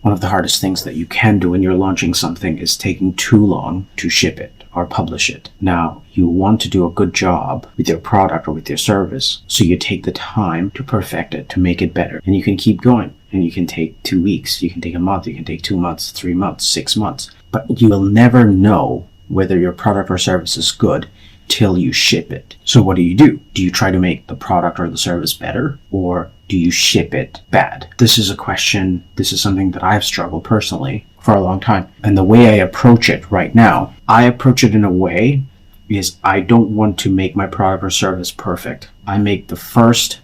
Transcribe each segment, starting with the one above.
One of the hardest things that you can do when you're launching something is taking too long to ship it or publish it. Now, you want to do a good job with your product or with your service, so you take the time to perfect it, to make it better. And you can keep going. And you can take 2 weeks, you can take a month, you can take 2 months, 3 months, 6 months. But you will never know whether your product or service is good till you ship it. So what do? Do you try to make the product or the service better, or do you ship it bad? This is a question, this is something that I've struggled personally for a long time. And the way I approach it right now, I approach it in a way is I don't want to make my product or service perfect. I make the first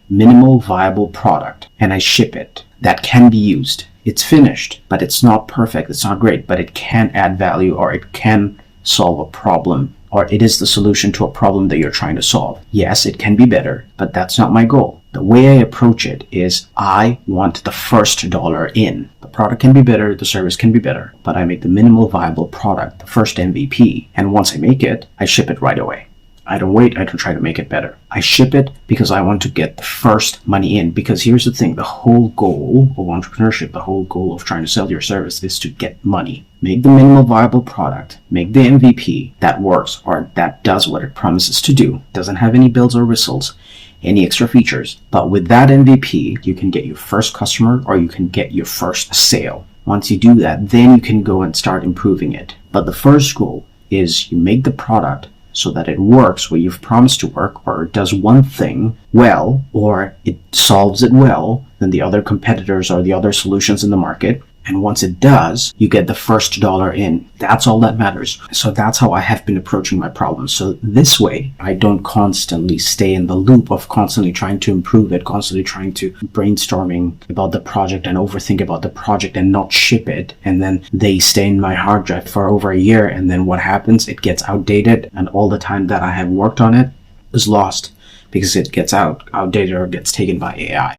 minimal viable product and I ship it. That can be used. It's finished, but it's not perfect. It's not great, but it can add value, or it can solve a problem, or it is the solution to a problem that you're trying to solve. Yes, it can be better, but that's not my goal. The way I approach it is I want the first dollar in. The product can be better, the service can be better, but I make the minimal viable product, the first MVP, and once I make it, I ship it right away. I don't wait, I don't try to make it better. I ship it because I want to get the first money in. Because here's the thing, the whole goal of entrepreneurship, the whole goal of trying to sell your service is to get money. Make the minimal viable product, make the MVP that works or that does what it promises to do. Doesn't have any bells or whistles, any extra features. But with that MVP, you can get your first customer or you can get your first sale. Once you do that, then you can go and start improving it. But the first goal is you make the product so that it works where you've promised to work, or it does one thing well, or it solves it well than the other competitors or the other solutions in the market. And once it does, you get the first dollar in. That's all that matters. So that's how I have been approaching my problems. So this way, I don't constantly stay in the loop of constantly trying to improve it, constantly trying to brainstorming about the project and overthink about the project and not ship it. And then they stay in my hard drive for over a year. And then what happens? It gets outdated, and all the time that I have worked on it is lost because it gets outdated or gets taken by AI.